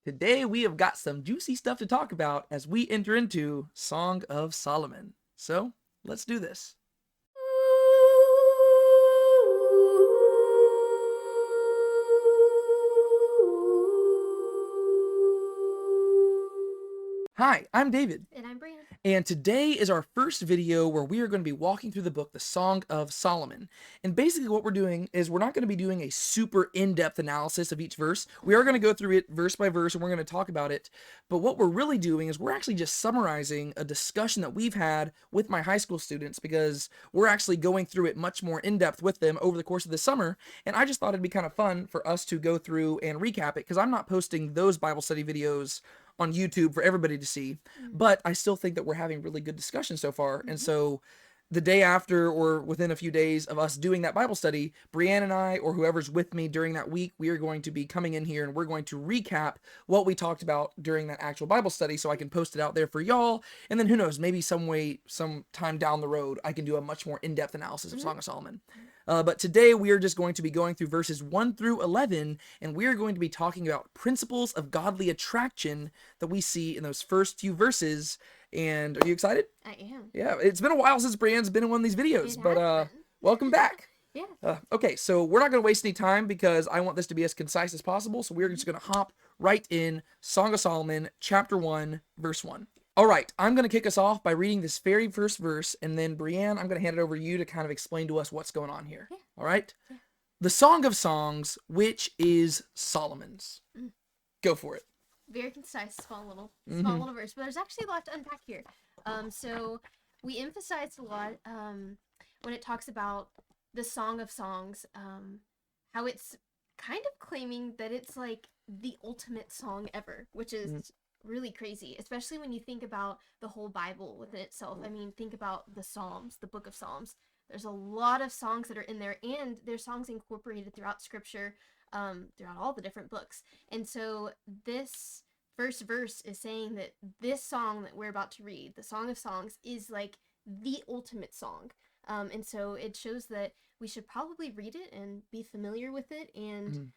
Today we have got some juicy stuff to talk about as we enter into Song of Solomon. So, let's do this. Hi, I'm David. And I'm Brian. And today is our first video where we are going to be walking through the book, The Song of Solomon. And basically what we're doing is we're not going to be doing a super in-depth analysis of each verse. We are going to go through it verse by verse and we're going to talk about it. But what we're really doing is we're actually just summarizing a discussion that we've had with my high school students because we're actually going through it much more in-depth with them over the course of the summer. And I just thought it'd be kind of fun for us to go through and recap it because I'm not posting those Bible study videos on YouTube for everybody to see, but I still think that we're having really good discussion so far. And so the day after or within a few days of us doing that Bible study, Brianne and I, or whoever's with me during that week, we are going to be coming in here and we're going to recap what we talked about during that actual Bible study so I can post it out there for y'all. And then who knows, maybe some time down the road, I can do a much more in-depth analysis of Song of Solomon. But today we are just going to be going through verses 1 through 11, and we are going to be talking about principles of godly attraction that we see in those first few verses. And are you excited? I am. Yeah, it's been a while since Brianne's been in one of these videos, It but has been. welcome back. Yeah. Okay, so we're not going to waste any time because I want this to be as concise as possible, so we're just going to hop right in Song of Solomon, chapter 1, verse 1. All right, I'm going to kick us off by reading this very first verse, and then Brianne, I'm going to hand it over to you to kind of explain to us what's going on here. Yeah. All right? Yeah. The Song of Songs, which is Solomon's. Go for it. Very concise, small little verse, but there's actually a lot to unpack here. So we emphasized a lot when it talks about the Song of Songs, how it's kind of claiming that it's like the ultimate song ever, which is really crazy, especially when you think about the whole Bible within itself. I mean, think about the Psalms, the book of Psalms. There's a lot of songs that are in there, and there's songs incorporated throughout Scripture, throughout all the different books. And so this first verse is saying that this song that we're about to read, the Song of Songs, is like the ultimate song. And so it shows that we should probably read it and be familiar with it and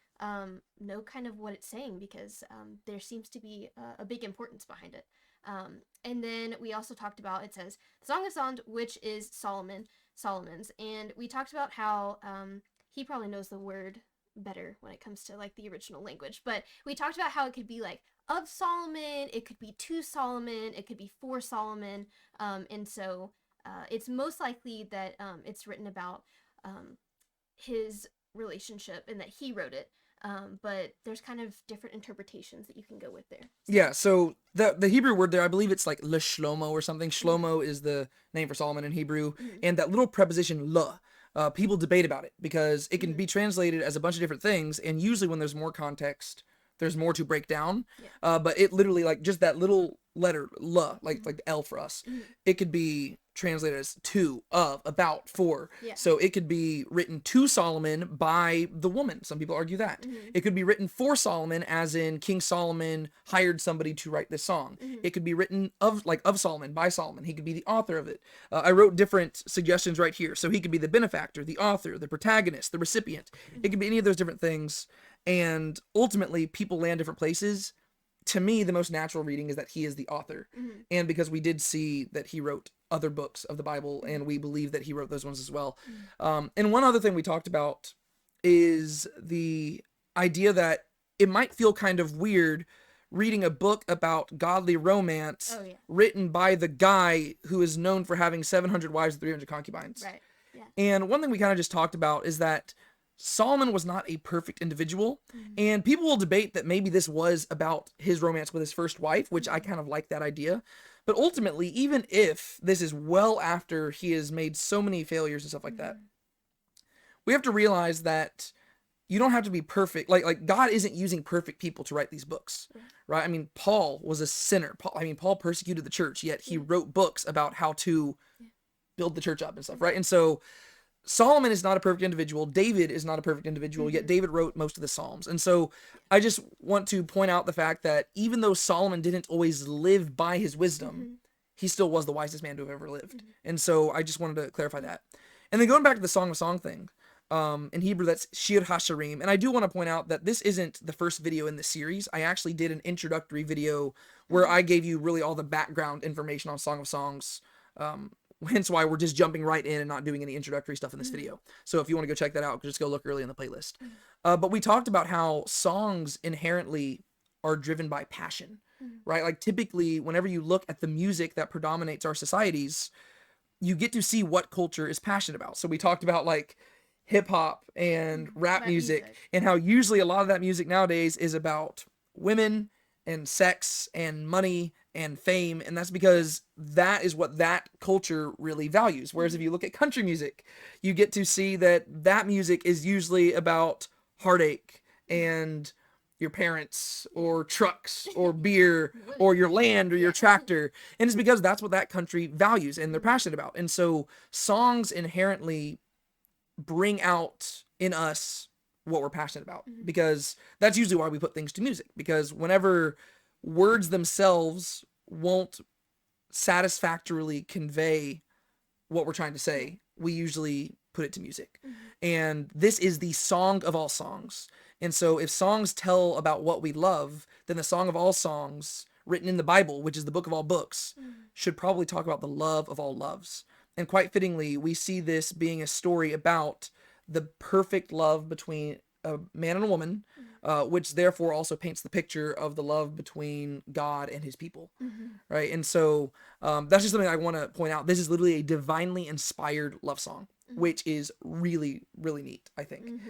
know kind of what it's saying because there seems to be a big importance behind it. And then we also talked about, it says, the Song of Songs, which is Solomon's. And we talked about how he probably knows the word better when it comes to like the original language. But we talked about how it could be like of Solomon, it could be to Solomon, it could be for Solomon. And so it's most likely that it's written about his relationship and that he wrote it. But there's kind of different interpretations that you can go with there. Yeah, so the Hebrew word there, I believe it's like le shlomo or something. Shlomo is the name for Solomon in Hebrew. And that little preposition le, people debate about it because it can be translated as a bunch of different things. And usually when there's more context, there's more to break down. But it literally, like just that little letter, le, like the L for us, it could be translated as to, of, about, for. So it could be written to Solomon by the woman. Some people argue that. It could be written for Solomon, as in King Solomon hired somebody to write this song. It could be written of Solomon, by Solomon. He could be the author of it. I wrote different suggestions right here. So he could be the benefactor, the author, the protagonist, the recipient. It could be any of those different things. And ultimately, people land different places. To me, the most natural reading is that he is the author. And because we did see that he wrote other books of the Bible, and we believe that he wrote those ones as well. And one other thing we talked about is the idea that it might feel kind of weird reading a book about godly romance written by the guy who is known for having 700 wives and 300 concubines. Right. Yeah. And one thing we kind of just talked about is that Solomon was not a perfect individual, and people will debate that maybe this was about his romance with his first wife, which I kind of like that idea. But ultimately, even if this is well after he has made so many failures and stuff like that, we have to realize that you don't have to be perfect. Like God isn't using perfect people to write these books, right? I mean, Paul was a sinner. Paul persecuted the church, yet he wrote books about how to build the church up and stuff, right? And so Solomon is not a perfect individual. David is not a perfect individual, yet David wrote most of the Psalms. And so I just want to point out the fact that even though Solomon didn't always live by his wisdom, he still was the wisest man to have ever lived. And so I just wanted to clarify that. And then going back to the Song of Song thing, In Hebrew, that's Shir HaShirim. And I do want to point out that this isn't the first video in the series. I actually did an introductory video where I gave you really all the background information on Song of Songs. Hence why we're just jumping right in and not doing any introductory stuff in this video. So if you want to go check that out, just go look early in the playlist. But we talked about how songs inherently are driven by passion, right? Like typically, whenever you look at the music that predominates our societies, you get to see what culture is passionate about. So we talked about like hip hop and rap music, and how usually a lot of that music nowadays is about women and sex and money and fame, and that's because that is what that culture really values. Whereas if you look at country music, you get to see that that music is usually about heartache and your parents or trucks or beer or your land or your tractor, and it's because that's what that country values and they're passionate about. And so songs inherently bring out in us what we're passionate about, because that's usually why we put things to music, because whenever words themselves won't satisfactorily convey what we're trying to say, we usually put it to music. And this is the song of all songs. And so if songs tell about what we love, then the song of all songs written in the Bible, which is the book of all books, should probably talk about the love of all loves. And quite fittingly, we see this being a story about the perfect love between a man and a woman, which therefore also paints the picture of the love between God and his people, right? And so that's just something I want to point out. This is literally a divinely inspired love song, which is really, really neat, I think.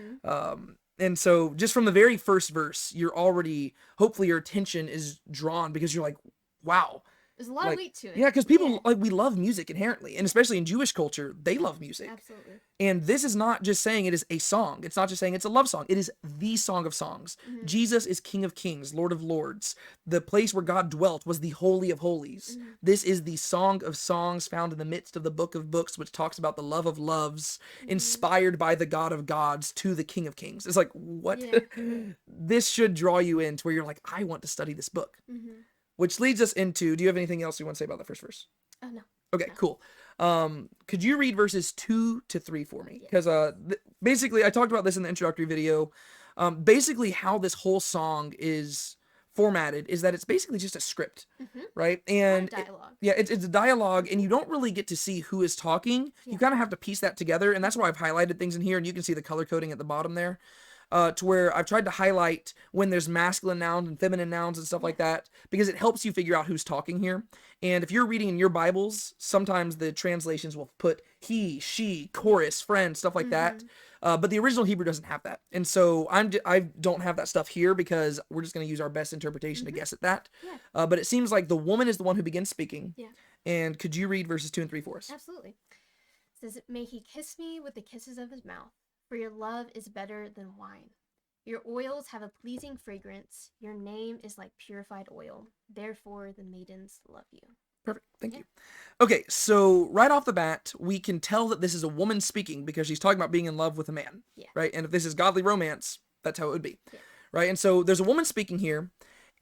And so just from the very first verse, you're already, hopefully your attention is drawn because you're like, wow. There's a lot of weight to it. Yeah, because people, like, we love music inherently, and especially in Jewish culture, they love music. Absolutely. And this is not just saying it is a song. It's not just saying it's a love song. It is the song of songs. Jesus is King of Kings, Lord of Lords. The place where God dwelt was the Holy of Holies. This is the song of songs found in the midst of the book of books, which talks about the love of loves, inspired by the God of gods to the King of Kings. It's like, what? This should draw you in to where you're like, I want to study this book. Which leads us into, do you have anything else you want to say about the first verse? Oh, no. Okay, cool. Could you read verses 2 to 3 for me? Because basically, I talked about this in the introductory video. Basically, how this whole song is formatted is that it's basically just a script, right? And dialogue. It's a dialogue, and you don't really get to see who is talking. You kind of have to piece that together, and that's why I've highlighted things in here, and you can see the color coding at the bottom there. To where I've tried to highlight when there's masculine nouns and feminine nouns and stuff like that, because it helps you figure out who's talking here. And if you're reading in your Bibles, sometimes the translations will put he, she, chorus, friend, stuff like that. But the original Hebrew doesn't have that. And so I don't have that stuff here because we're just going to use our best interpretation to guess at that. But it seems like the woman is the one who begins speaking. And could you read verses 2 and 3 for us? Absolutely. It says, "May he kiss me with the kisses of his mouth. For your love is better than wine. Your oils have a pleasing fragrance. Your name is like purified oil. Therefore, the maidens love you." Perfect. Thank you. Okay, so right off the bat, we can tell that this is a woman speaking because she's talking about being in love with a man, right? And if this is godly romance, that's how it would be, right? And so there's a woman speaking here,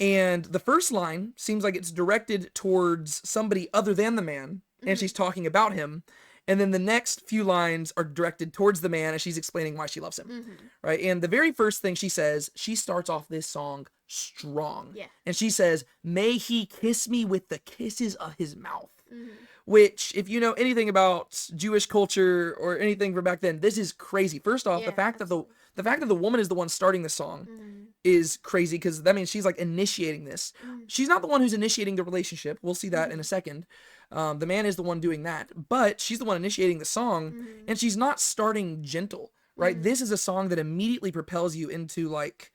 and the first line seems like it's directed towards somebody other than the man, and she's talking about him. And then the next few lines are directed towards the man as she's explaining why she loves him, right? And the very first thing she says, she starts off this song strong. And she says, "May he kiss me with the kisses of his mouth." Which, if you know anything about Jewish culture or anything from back then, this is crazy. First off, the fact that the woman is the one starting the song is crazy, because that means she's like initiating this. She's not the one who's initiating the relationship. We'll see that in a second. The man is the one doing that, but she's the one initiating the song, and she's not starting gentle, right? This is a song that immediately propels you into like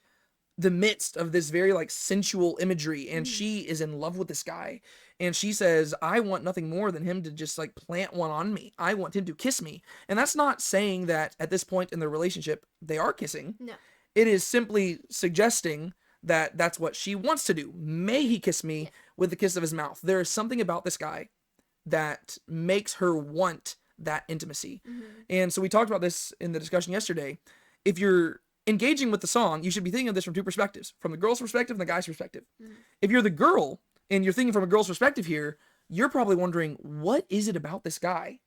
the midst of this very like sensual imagery, and she is in love with this guy, and she says, "I want nothing more than him to just like plant one on me. I want him to kiss me." And that's not saying that at this point in their relationship they are kissing. No. It is simply suggesting that that's what she wants to do. May he kiss me with the kiss of his mouth. There is something about this guy that makes her want that intimacy. And so we talked about this in the discussion yesterday. If you're engaging with the song, you should be thinking of this from two perspectives, from the girl's perspective and the guy's perspective. If you're the girl and you're thinking from a girl's perspective here, you're probably wondering, what is it about this guy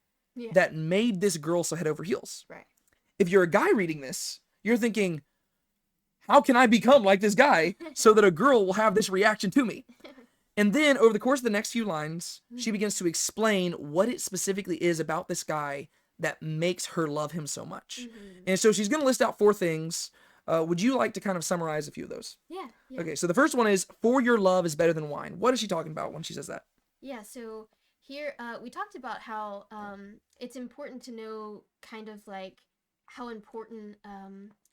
that made this girl so head over heels? Right. if you're a guy reading this, you're thinking, how can I become like this guy so that a girl will have this reaction to me? And then over the course of the next few lines, she begins to explain what it specifically is about this guy that makes her love him so much. And so she's going to list out 4 things. Would you like to kind of summarize a few of those? Yeah. Okay, so the first one is, for your love is better than wine. What is she talking about when she says that? Yeah, so here we talked about how it's important to know kind of like how important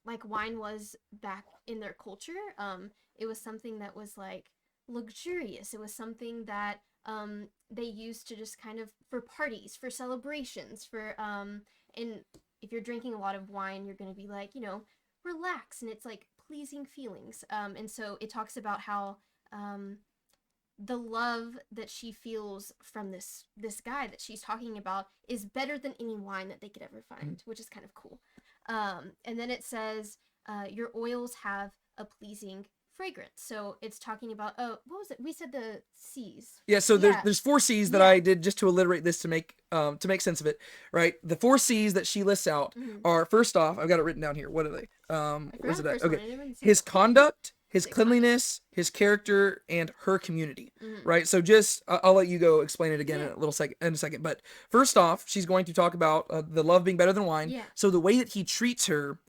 like wine was back in their culture. It was something that was like luxurious. It was something that they used to just kind of for parties, for celebrations, for and if you're drinking a lot of wine, you're going to be like, relax, and it's like pleasing feelings. And so it talks about how the love that she feels from this guy that she's talking about is better than any wine that they could ever find, which is kind of cool. And then it says your oils have a pleasing fragrance. So it's talking about what was it? We said the C's. Yeah, so there's 4 C's that I did just to alliterate this to make sense of it, right? The 4 C's that she lists out are, first off, I've got it written down here. What are they? Where's it at? Okay. His conduct, his cleanliness, his character, and her community, right? So just I'll let you go explain it again in a second. But first off, she's going to talk about the love being better than wine. Yeah. So the way that he treats her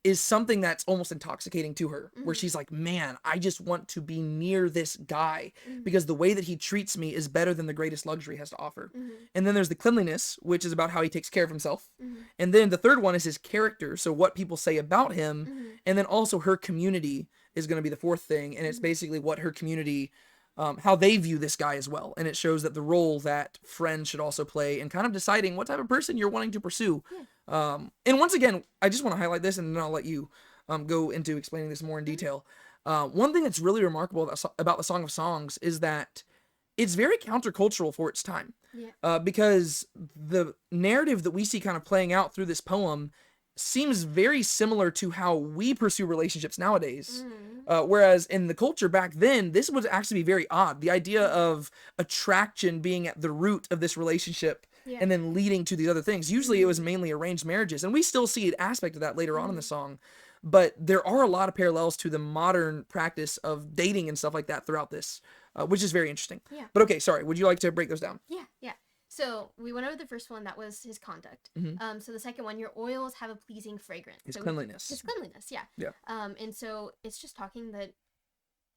is something that's almost intoxicating to her, where she's like, man, I just want to be near this guy because the way that he treats me is better than the greatest luxury has to offer. And then there's the cleanliness, which is about how he takes care of himself. And then the third one is his character, so what people say about him. And then also her community is going to be the fourth thing, and it's basically what her community, how they view this guy as well. And it shows that the role that friends should also play in kind of deciding what type of person you're wanting to pursue. And once again, I just want to highlight this, and then I'll let you go into explaining this more in detail. One thing that's really remarkable about the Song of Songs is that it's very countercultural for its time. Because the narrative that we see kind of playing out through this poem seems very similar to how we pursue relationships nowadays. Whereas in the culture back then, this would actually be very odd. The idea of attraction being at the root of this relationship and then leading to these other things. Usually it was mainly arranged marriages, and we still see an aspect of that later on in the song. But there are a lot of parallels to the modern practice of dating and stuff like that throughout this, which is very interesting. But okay, sorry, would you like to break those down? Yeah. So we went over the first one, that was his conduct. So the second one, your oils have a pleasing fragrance. His cleanliness. His cleanliness, yeah. And so it's just talking that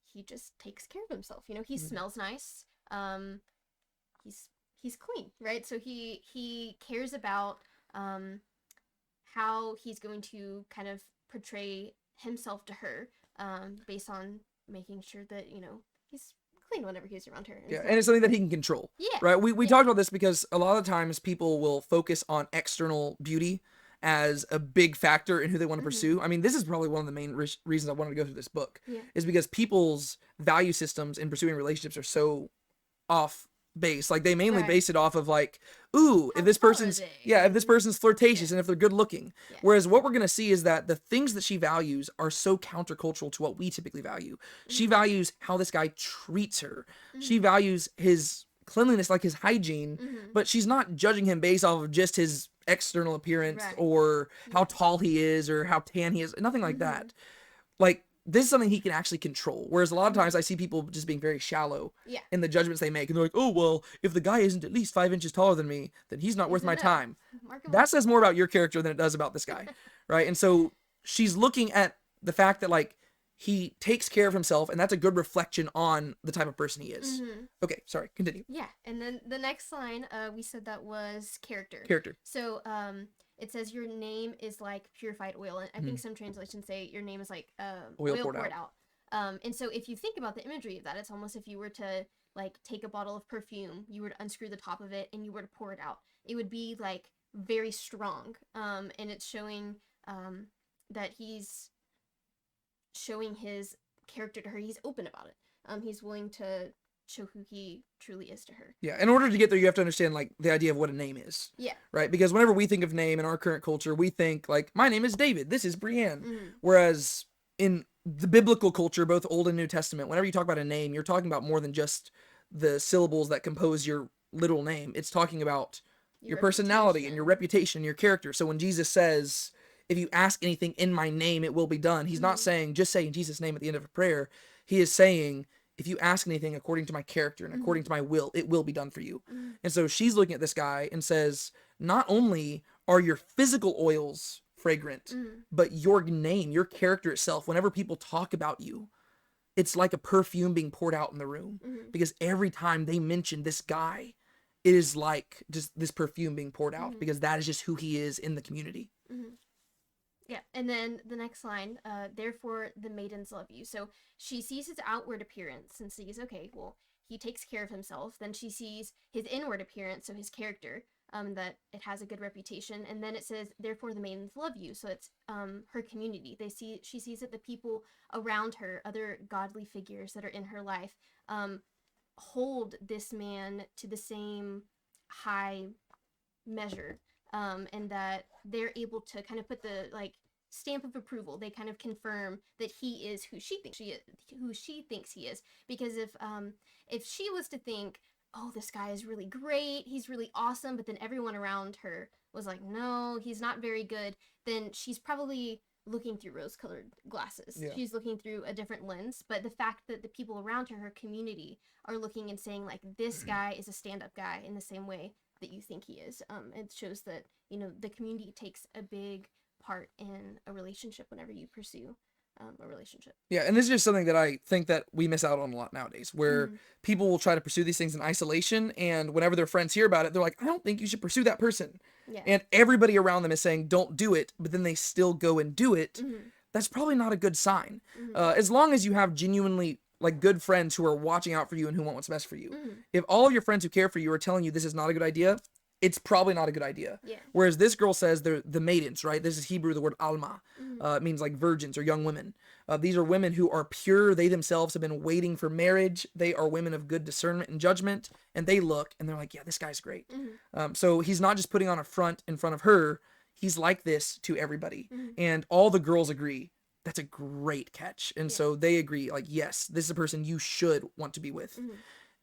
he just takes care of himself. He smells nice. He's clean, right? So he cares about how he's going to kind of portray himself to her, based on making sure that he's clean whenever he's around her. And it's something that he can control. Right. We talked about this because a lot of times people will focus on external beauty as a big factor in who they want to pursue. I mean, this is probably one of the main reasons I wanted to go through this book, is because people's value systems in pursuing relationships are so off base. Like they mainly base it off of like, ooh, if this person's flirtatious and if they're good looking. Whereas what we're going to see is that the things that she values are so countercultural to what we typically value. She values how this guy treats her. She values his cleanliness, like his hygiene, but she's not judging him based off of just his external appearance or how tall he is or how tan he is. Nothing like that. Like, this is something he can actually control. Whereas a lot of times I see people just being very shallow in the judgments they make. And they're like, oh, well, if the guy isn't at least 5 inches taller than me, then he's not worth my time. That says more about your character than it does about this guy. Right. And so she's looking at the fact that like he takes care of himself, and that's a good reflection on the type of person he is. Okay. Sorry. Continue. Yeah. And then the next line, we said that was character. So, it says your name is like purified oil, and I think some translations say your name is like oil poured out. And so if you think about the imagery of that, it's almost if you were to like take a bottle of perfume, you were to unscrew the top of it and you were to pour it out. It would be like very strong, and it's showing that he's showing his character to her. He's open about it. He's willing to show who he truly is to her. Yeah. In order to get there, you have to understand like the idea of what a name is. Right. Because whenever we think of name in our current culture, we think like, my name is David. This is Brienne. Whereas in the biblical culture, both Old and New Testament, whenever you talk about a name, you're talking about more than just the syllables that compose your literal name. It's talking about your personality and your reputation, your character. So when Jesus says, if you ask anything in my name, it will be done. He's not Mhm. saying just say in Jesus' name at the end of a prayer. He is saying, if you ask anything according to my character and according to my will, it will be done for you. Mhm. And so she's looking at this guy and says, not only are your physical oils fragrant, Mhm. but your name, your character itself, whenever people talk about you, it's like a perfume being poured out in the room. Mhm. Because every time they mention this guy, it is like just this perfume being poured out, Mhm. because that is just who he is in the community. Mhm. Yeah, and then the next line, therefore the maidens love you. So she sees his outward appearance and sees, okay, well, he takes care of himself. Then she sees his inward appearance, so his character, that it has a good reputation. And then it says, therefore the maidens love you. So it's her community. She sees that the people around her, other godly figures that are in her life, hold this man to the same high measure, and that they're able to kind of put the like stamp of approval. They kind of confirm that he is who she thinks he is. Because if she was to think, oh, this guy is really great, he's really awesome, but then everyone around her was like, no, he's not very good, then she's probably looking through rose-colored glasses. Yeah. She's looking through a different lens. But the fact that the people around her, her community, are looking and saying like, this guy is a stand-up guy in the same way that you think he is. It shows that, you know, the community takes a big part in a relationship whenever you pursue a relationship. Yeah, and this is just something that I think that we miss out on a lot nowadays, where Mhm. people will try to pursue these things in isolation, and whenever their friends hear about it, they're like, I don't think you should pursue that person. Yeah. And everybody around them is saying, don't do it, but then they still go and do it. Mhm. That's probably not a good sign. Mhm. As long as you have genuinely like good friends who are watching out for you and who want what's best for you. Mhm. If all of your friends who care for you are telling you this is not a good idea, it's probably not a good idea. Yeah. Whereas this girl says they're the maidens, right? This is Hebrew, the word alma. Mhm. It means like virgins or young women. These are women who are pure. They themselves have been waiting for marriage. They are women of good discernment and judgment. And they look and they're like, yeah, this guy's great. Mhm. So he's not just putting on a front in front of her. He's like this to everybody. Mhm. And all the girls agree, that's a great catch. And Yeah. so they agree, like, yes, this is a person you should want to be with. Mhm.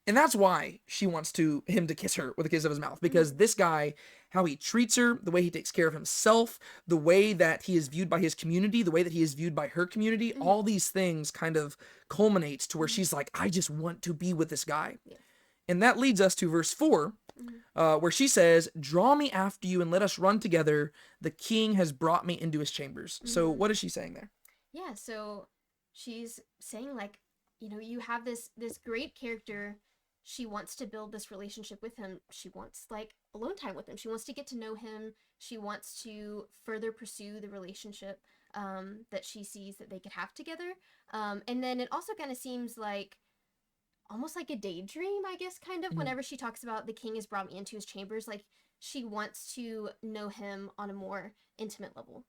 And that's why she wants him to kiss her with a kiss of his mouth, because this guy, how he treats her, the way he takes care of himself, the way that he is viewed by his community, the way that he is viewed by her community, all these things kind of culminates to where she's like, I just want to be with this guy. Yeah. And that leads us to verse 4, where she says, draw me after you and let us run together. The king has brought me into his chambers. So what is she saying there? Yeah, so she's saying like, you know, you have this great character. She wants to build this relationship with him. She wants like alone time with him. She wants to get to know him. She wants to further pursue the relationship that she sees that they could have together. And then it also kind of seems like almost like a daydream, I guess, kind of, whenever she talks about the king has brought me into his chambers. Like she wants to know him on a more intimate level.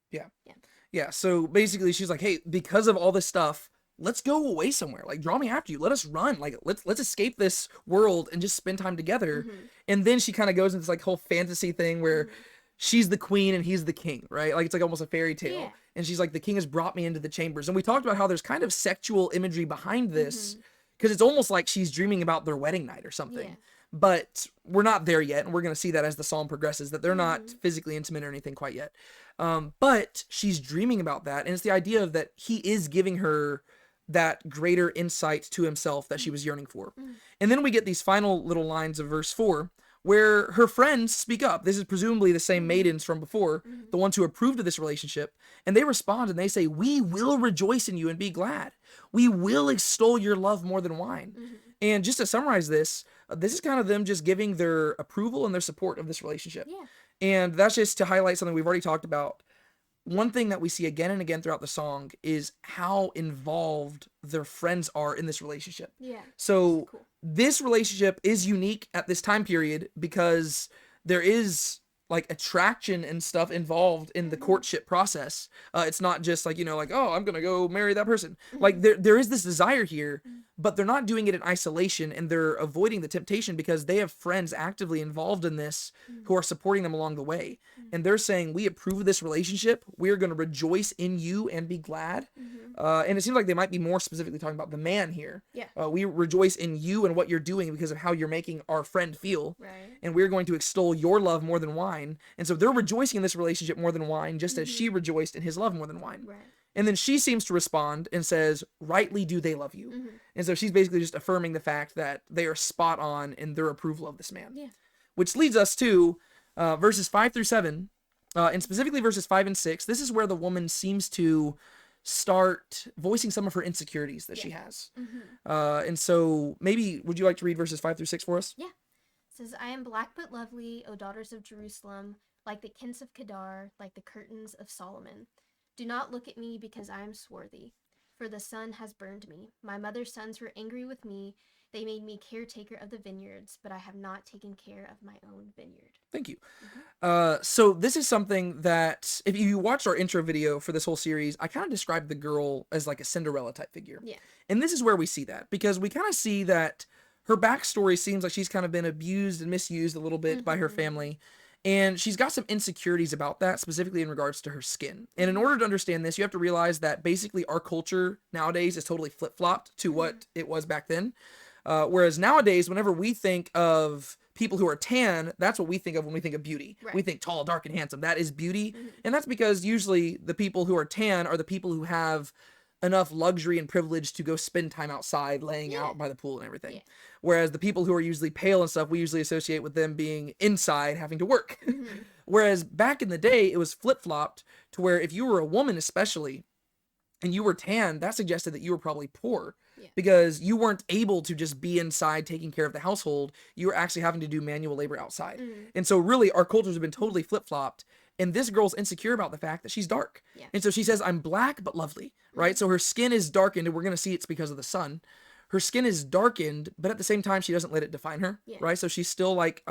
Yeah, so basically she's like, hey, because of all this stuff, let's go away somewhere. Like, draw me after you. Let us run. Like, let's escape this world and just spend time together. And then she kind of goes into this like whole fantasy thing where she's the queen and he's the king, right? Like, it's like almost a fairy tale. Yeah. And she's like, the king has brought me into the chambers. And we talked about how there's kind of sexual imagery behind this, because it's almost like she's dreaming about their wedding night or something. Yeah. But we're not there yet, and we're going to see that as the psalm progresses, that they're not physically intimate or anything quite yet. But she's dreaming about that, and it's the idea of that he is giving her that greater insight to himself that she was yearning for. And then we get these final little lines of verse 4, where her friends speak up. This is presumably the same maidens from before, the ones who approved of this relationship, and they respond and they say, we will rejoice in you and be glad. We will extol your love more than wine. And just to summarize this, this is kind of them just giving their approval and their support of this relationship. Yeah. And that's just to highlight something we've already talked about. One thing that we see again and again throughout the song is how involved their friends are in this relationship. Yeah. So Cool. this relationship is unique at this time period because there is like attraction and stuff involved in the courtship process. It's not just like, you know, like, oh, I'm going to go marry that person. Like there is this desire here, but they're not doing it in isolation, and they're avoiding the temptation because they have friends actively involved in this who are supporting them along the way. And they're saying, we approve of this relationship. We're going to rejoice in you and be glad. And it seems like they might be more specifically talking about the man here. Yeah. We rejoice in you and what you're doing because of how you're making our friend feel. Right. And we're going to extol your love more than wine. And so they're rejoicing in this relationship more than wine, just as she rejoiced in his love more than wine. Right. And then she seems to respond and says, rightly do they love you. And so she's basically just affirming the fact that they are spot on in their approval of this man. Yeah. Which leads us to verses 5 through 7, and specifically verses 5 and 6. This is where the woman seems to start voicing some of her insecurities that she has. And so maybe, would you like to read verses 5 through 6 for us? Yeah. It says, I am black but lovely, O daughters of Jerusalem, like the kins of Kedar, like the curtains of Solomon. Do not look at me because I am swarthy, for the sun has burned me. My mother's sons were angry with me. They made me caretaker of the vineyards, but I have not taken care of my own vineyard. Thank you. So this is something that, if you watched our intro video for this whole series, I kind of described the girl as like a Cinderella type figure. Yeah. And this is where we see that, because we kind of see that her backstory seems like she's kind of been abused and misused a little bit by her family. And she's got some insecurities about that, specifically in regards to her skin. And in order to understand this, you have to realize that basically our culture nowadays is totally flip-flopped to what it was back then. Whereas nowadays, whenever we think of people who are tan, that's what we think of when we think of beauty. Right. We think tall, dark, and handsome. That is beauty. And that's because usually the people who are tan are the people who have enough luxury and privilege to go spend time outside laying out by the pool and everything. Whereas the people who are usually pale and stuff, we usually associate with them being inside having to work. Whereas back in the day, it was flip-flopped to where if you were a woman especially, and you were tan, that suggested that you were probably poor. Because you weren't able to just be inside taking care of the household. You were actually having to do manual labor outside. And so really our cultures have been totally flip-flopped. And this girl's insecure about the fact that she's dark. And so she says, I'm black but lovely, right? So her skin is darkened, and we're going to see it's because of the sun. Her skin is darkened, but at the same time, she doesn't let it define her, right? So she's still like,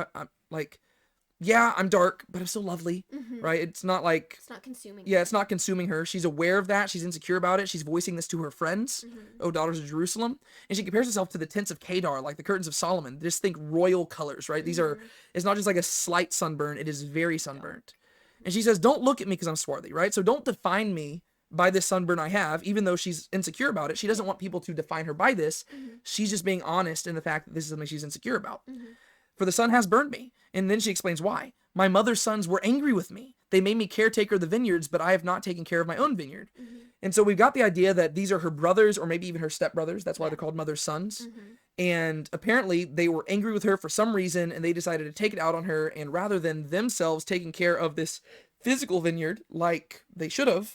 yeah, I'm dark, but I'm still lovely, right? It's not like... It's not consuming. Yeah, it's not consuming her. She's aware of that. She's insecure about it. She's voicing this to her friends, oh, daughters of Jerusalem. And she compares herself to the tents of Kedar, like the curtains of Solomon. Just think royal colors, right? These are... It's not just like a slight sunburn. It is very sunburnt. And she says, don't look at me because I'm swarthy, right? So don't define me by this sunburn I have, even though she's insecure about it. She doesn't want people to define her by this. She's just being honest in the fact that this is something she's insecure about. For the sun has burned me. And then she explains why. My mother's sons were angry with me. They made me caretaker of the vineyards, but I have not taken care of my own vineyard. And so we've got the idea that these are her brothers, or maybe even her stepbrothers. That's why they're called mother's sons. And apparently they were angry with her for some reason, and they decided to take it out on her. And rather than themselves taking care of this physical vineyard like they should have,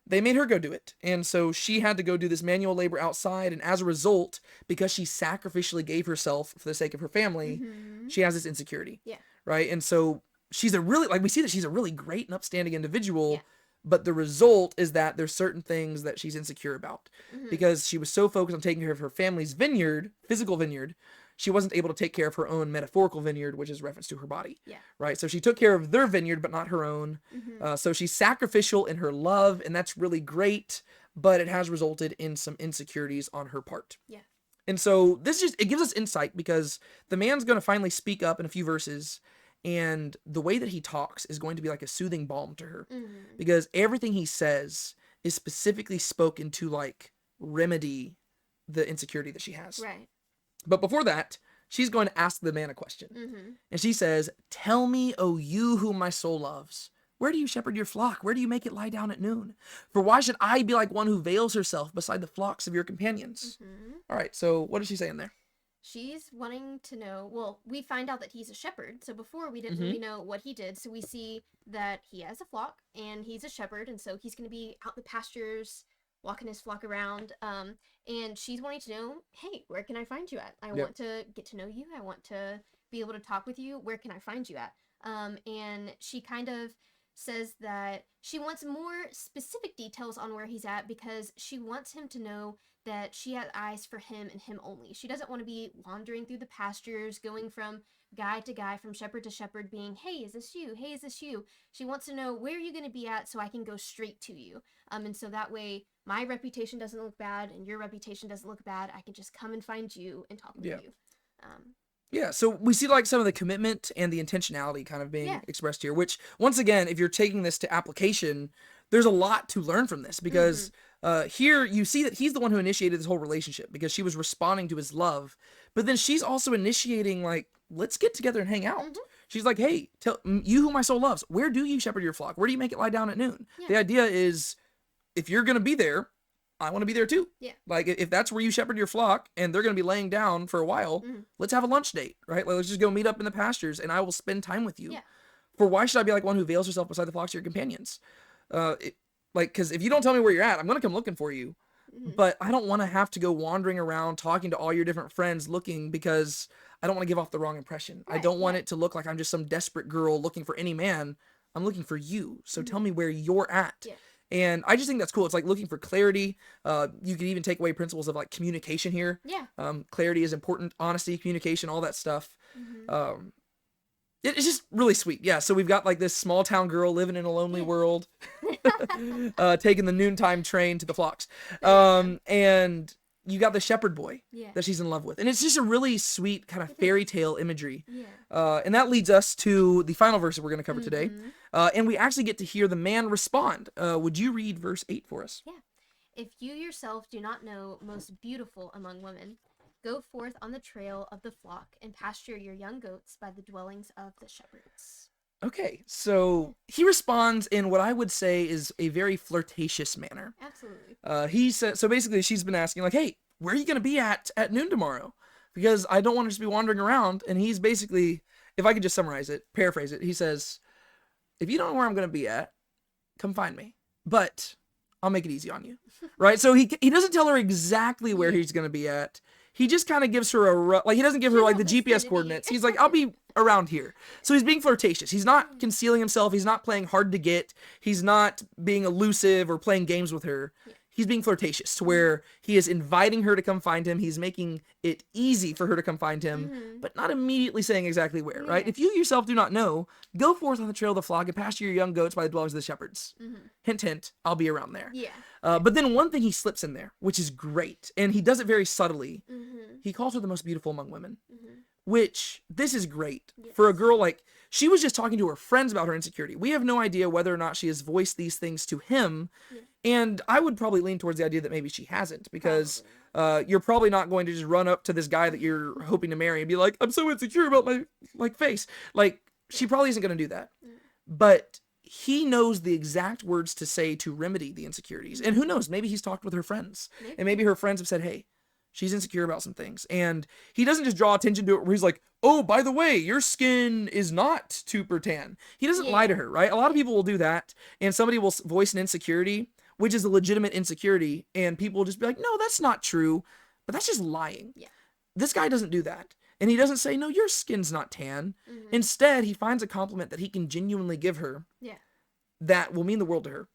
they made her go do it. And so she had to go do this manual labor outside. And as a result, because she sacrificially gave herself for the sake of her family, she has this insecurity. Right. And so she's a really, like, we see that she's a really great and upstanding individual. But the result is that there's certain things that she's insecure about because she was so focused on taking care of her family's vineyard, physical vineyard, she wasn't able to take care of her own metaphorical vineyard, which is reference to her body. Right. So she took care of their vineyard, but not her own. So she's sacrificial in her love, and that's really great, but it has resulted in some insecurities on her part. And so this just, it gives us insight because the man's going to finally speak up in a few verses, and the way that he talks is going to be like a soothing balm to her because everything he says is specifically spoken to like remedy the insecurity that she has. But before that, she's going to ask the man a question. And she says, tell me, O you whom my soul loves, where do you shepherd your flock? Where do you make it lie down at noon? For why should I be like one who veils herself beside the flocks of your companions? All right, so what is she saying there? She's wanting to know, well, we find out that he's a shepherd. So before we didn't really know what he did. So we see that he has a flock and he's a shepherd. And so he's going to be out in the pastures, walking his flock around. And she's wanting to know, hey, where can I find you at? I want to get to know you. I want to be able to talk with you. Where can I find you at? And she kind of says that she wants more specific details on where he's at because she wants him to know that she has eyes for him and him only. She doesn't want to be wandering through the pastures, going from guy to guy, from shepherd to shepherd, being, hey, is this you? Hey, is this you? She wants to know, where are you going to be at so I can go straight to you? And so that way my reputation doesn't look bad and your reputation doesn't look bad. I can just come and find you and talk with Yeah. you. Yeah, so we see like some of the commitment and the intentionality kind of being expressed here, which once again, if you're taking this to application, there's a lot to learn from this because here you see that he's the one who initiated this whole relationship because she was responding to his love, but then she's also initiating like, let's get together and hang out. She's like, hey, tell you who my soul loves. Where do you shepherd your flock? Where do you make it lie down at noon? Yeah. The idea is, if you're gonna be there, I want to be there too. Yeah. Like if that's where you shepherd your flock and they're going to be laying down for a while, let's have a lunch date, right? Like, let's just go meet up in the pastures and I will spend time with you. Yeah. For why should I be like one who veils herself beside the flocks of your companions? Cause if you don't tell me where you're at, I'm going to come looking for you. But I don't want to have to go wandering around talking to all your different friends looking because I don't want to give off the wrong impression. I don't want it to look like I'm just some desperate girl looking for any man. I'm looking for you. So tell me where you're at. Yeah. And I just think that's cool. It's like looking for clarity. You could even take away principles of like communication here. Yeah. Clarity is important. Honesty, communication, all that stuff. It's just really sweet. Yeah. So we've got like this small town girl living in a lonely world, taking the noontime train to the flocks. And you got the shepherd boy that she's in love with. And it's just a really sweet kind of fairy tale imagery. And that leads us to the final verse that we're going to cover today. And we actually get to hear the man respond. Would you read verse 8 for us? Yeah. If you yourself do not know most beautiful among women, go forth on the trail of the flock and pasture your young goats by the dwellings of the shepherds. Okay, so he responds in what I would say is a very flirtatious manner. Absolutely. He said, so basically she's been asking like, hey, where are you going to be at noon tomorrow? Because I don't want to just be wandering around. And he's basically, if I could just summarize it, paraphrase it, he says, if you don't know where I'm going to be at, come find me. But I'll make it easy on you. Right? So he doesn't tell her exactly where he's going to be at. He just kind of gives her he doesn't give her like the GPS coordinates. He's like, I'll be around here. So he's being flirtatious. He's not concealing himself. He's not playing hard to get. He's not being elusive or playing games with her. He's being flirtatious to where he is inviting her to come find him. He's making it easy for her to come find him, but not immediately saying exactly where, right? If you yourself do not know, go forth on the trail of the flock and pasture your young goats by the dwellings of the shepherds. Hint, hint, I'll be around there. Yeah. But then one thing he slips in there, which is great, and he does it very subtly. He calls her the most beautiful among women, which this is great for a girl like, she was just talking to her friends about her insecurity. We have no idea whether or not she has voiced these things to him. And I would probably lean towards the idea that maybe she hasn't, because you're probably not going to just run up to this guy that you're hoping to marry and be like, I'm so insecure about my face. Like, she probably isn't going to do that. But he knows the exact words to say to remedy the insecurities. And who knows, maybe he's talked with her friends. And maybe her friends have said, hey, she's insecure about some things. And he doesn't just draw attention to it where he's like, oh, by the way, your skin is not super tan. He doesn't lie to her, right? A lot of people will do that. And somebody will voice an insecurity, which is a legitimate insecurity. And people will just be like, no, that's not true. But that's just lying. This guy doesn't do that. And he doesn't say, no, your skin's not tan. Instead, he finds a compliment that he can genuinely give her that will mean the world to her.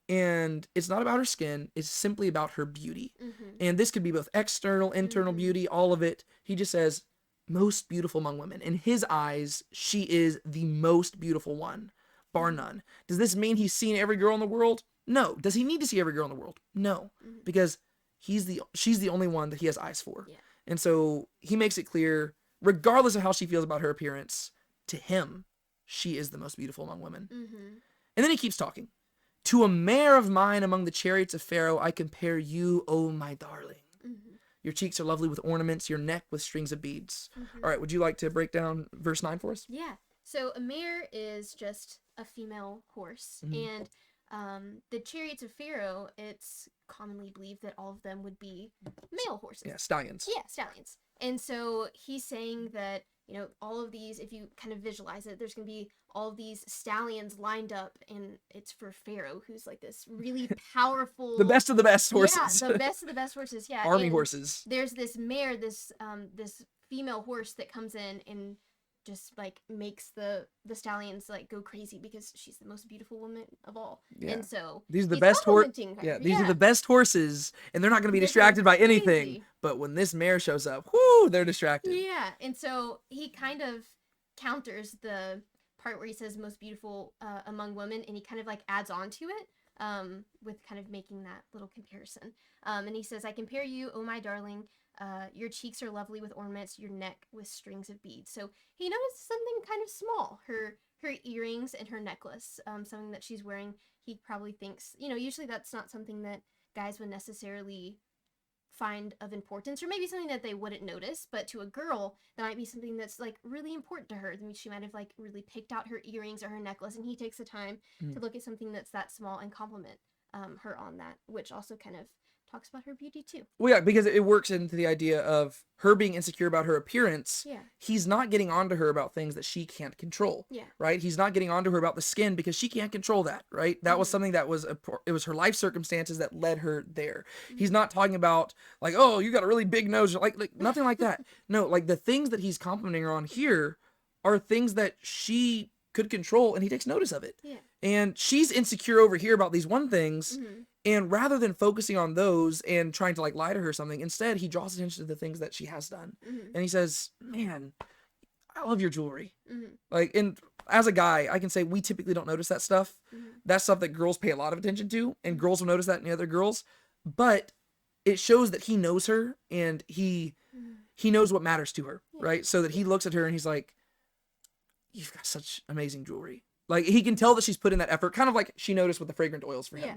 And it's not about her skin. It's simply about her beauty. And this could be both external, internal beauty, all of it. He just says, most beautiful among women. In his eyes, she is the most beautiful one, bar none. Does this mean he's seen every girl in the world? No. Does he need to see every girl in the world? No. Because she's the only one that he has eyes for. And so he makes it clear, regardless of how she feels about her appearance, to him, she is the most beautiful among women. And then he keeps talking. To a mare of mine among the chariots of Pharaoh, I compare you, oh my darling. Your cheeks are lovely with ornaments, your neck with strings of beads. All right, would you like to break down verse 9 for us? Yeah. So a mare is just a female horse. And the chariots of Pharaoh, it's commonly believed that all of them would be male horses. Yeah, stallions. Yeah, stallions. And so he's saying that, you know, all of these, if you kind of visualize it, there's going to be all of these stallions lined up, and it's for Pharaoh, who's like this really powerful... the best of the best horses. Yeah, the best of the best horses, yeah. Army and horses. There's this mare, this female horse that comes in and just like makes the stallions like go crazy because she's the most beautiful woman of all. And so these are the best horses. Yeah, these are the best horses, and they're not going to be distracted by anything. Crazy. But when this mare shows up, whoo, they're distracted. Yeah, and so he kind of counters the part where he says most beautiful among women, and he kind of like adds on to it with kind of making that little comparison. And he says, I compare you, oh my darling. Your cheeks are lovely with ornaments, your neck with strings of beads. So he noticed something kind of small, her earrings and her necklace, something that she's wearing. He probably thinks, usually that's not something that guys would necessarily find of importance, or maybe something that they wouldn't notice, but to a girl that might be something that's like really important to her. I mean, she might have like really picked out her earrings or her necklace, and he takes the time to look at something that's that small and compliment her on that, which also kind of talks about her beauty too. Well, yeah, because it works into the idea of her being insecure about her appearance. Yeah. He's not getting onto her about things that she can't control. Yeah. Right? He's not getting onto her about the skin because she can't control that. Right? That was something that was it was her life circumstances that led her there. He's not talking about like, oh, you got a really big nose, like nothing like that. No, like the things that he's complimenting her on here are things that she could control, and he takes notice of it. Yeah. And she's insecure over here about these one things. And rather than focusing on those and trying to like lie to her or something, instead he draws attention to the things that she has done. And he says, man, I love your jewelry. Like, and as a guy, I can say we typically don't notice that stuff. That's stuff that girls pay a lot of attention to, and girls will notice that in the other girls. But it shows that he knows her, and he knows what matters to her, right? So that he looks at her and he's like, you've got such amazing jewelry. Like, he can tell that she's put in that effort, kind of like she noticed with the fragrant oils for him. Yeah.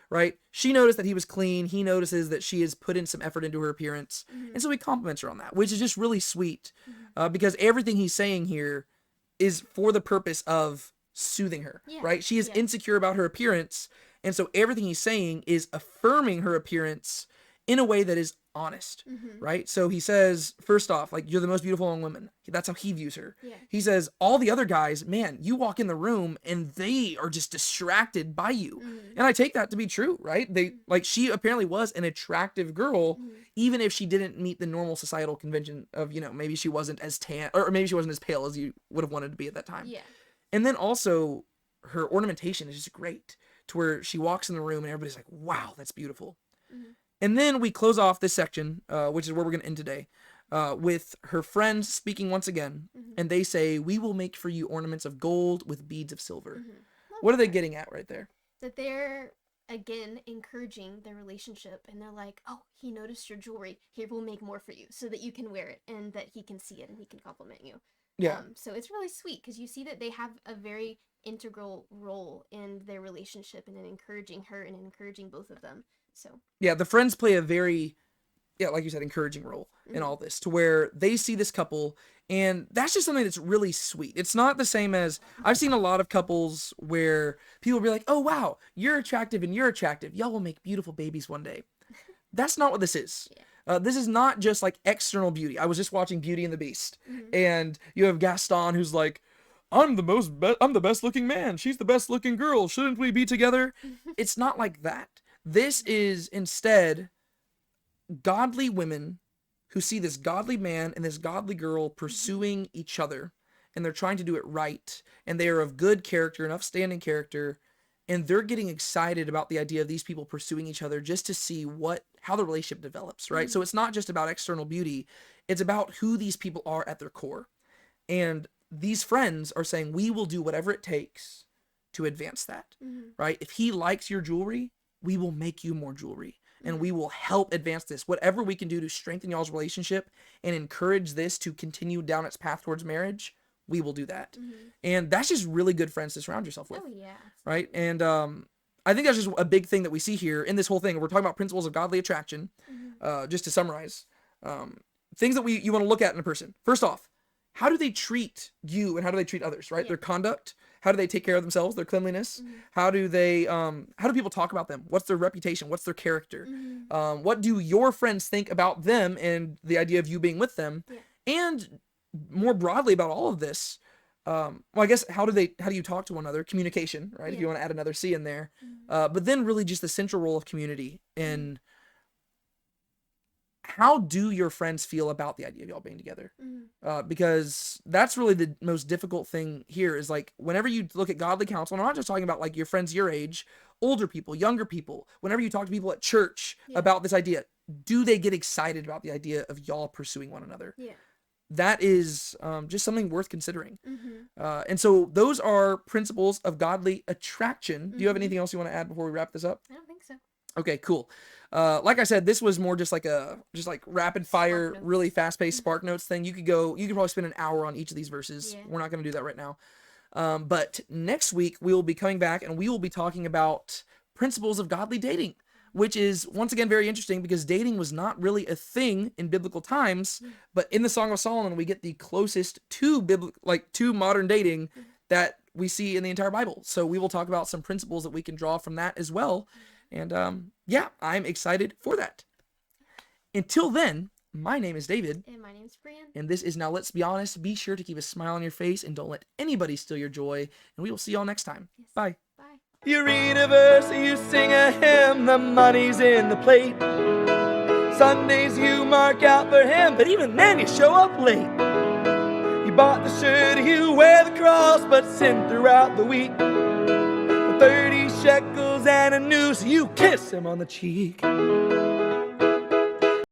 Right? She noticed that he was clean. He notices that she has put in some effort into her appearance. And so he compliments her on that, which is just really sweet. Because everything he's saying here is for the purpose of soothing her, right? She is insecure about her appearance. And so everything he's saying is affirming her appearance in a way that is honest, right? So he says, first off, like, you're the most beautiful among women. That's how he views her. Yeah. He says, all the other guys, man, you walk in the room and they are just distracted by you. And I take that to be true, right? She apparently was an attractive girl, even if she didn't meet the normal societal convention of, maybe she wasn't as tan, or maybe she wasn't as pale as you would have wanted to be at that time. Yeah. And then also her ornamentation is just great, to where she walks in the room and everybody's like, wow, that's beautiful. And then we close off this section, which is where we're going to end today, with her friends speaking once again. And they say, we will make for you ornaments of gold with beads of silver. What are they getting at right there? That they're, again, encouraging their relationship. And they're like, oh, he noticed your jewelry. Here, we'll make more for you so that you can wear it and that he can see it and he can compliment you. Yeah. So it's really sweet because you see that they have a very integral role in their relationship and in encouraging her and encouraging both of them. So yeah, the friends play a very, like you said, encouraging role in all this, to where they see this couple, and that's just something that's really sweet. It's not the same as, I've seen a lot of couples where people be like, oh wow, you're attractive and you're attractive, y'all will make beautiful babies one day. That's not what this is. This is not just like external beauty. I was just watching Beauty and the Beast, and you have Gaston who's like, I'm the best looking man, she's the best looking girl, shouldn't we be together? It's not like that. This is instead godly women who see this godly man and this godly girl pursuing each other, and they're trying to do it right, and they are of good character and upstanding character, and they're getting excited about the idea of these people pursuing each other just to see how the relationship develops, right? So it's not just about external beauty, it's about who these people are at their core. And these friends are saying, we will do whatever it takes to advance that, right? If he likes your jewelry, we will make you more jewelry, and we will help advance this. Whatever we can do to strengthen y'all's relationship and encourage this to continue down its path towards marriage, we will do that. And that's just really good friends to surround yourself with. Oh yeah. Right? And I think that's just a big thing that we see here in this whole thing. We're talking about principles of godly attraction. Just to summarize, things that you want to look at in a person. First off, how do they treat you and how do they treat others, right? Their conduct. How do they take care of themselves, their cleanliness? How do people talk about them? What's their reputation? What's their character? What do your friends think about them and the idea of you being with them? And more broadly about all of this, I guess, how do you talk to one another? Communication, right? If you want to add another C in there. But then really just the central role of community, and how do your friends feel about the idea of y'all being together? Because that's really the most difficult thing here, is like, whenever you look at godly counsel, and I'm not just talking about like your friends your age, older people, younger people, whenever you talk to people at church about this idea, do they get excited about the idea of y'all pursuing one another? that is just something worth considering. Mm-hmm. And so those are principles of godly attraction. Do you have Mhm. anything else you want to add before we wrap this up? I don't think so. Okay, cool. Like I said, this was more just like rapid fire, Spark really notes. fast paced Spark Notes thing. You could probably spend an hour on each of these verses. Yeah. We're not going to do that right now. But next week we will be coming back and we will be talking about principles of godly dating, which is once again very interesting because dating was not really a thing in biblical times, but in the Song of Solomon we get the closest to to modern dating that we see in the entire Bible. So we will talk about some principles that we can draw from that as well. And yeah, I'm excited for that. Until then, my name is David. And my name's Brian. And this is Now Let's Be Honest. Be sure to keep a smile on your face and don't let anybody steal your joy. And we will see y'all next time. Yes. Bye. Bye. You read a verse, you sing a hymn, the money's in the plate. Sundays you mark out for him, but even then you show up late. You bought the shirt, you wear the cross, but sin throughout the week. For 30 shekels and a noose, you kiss him on the cheek.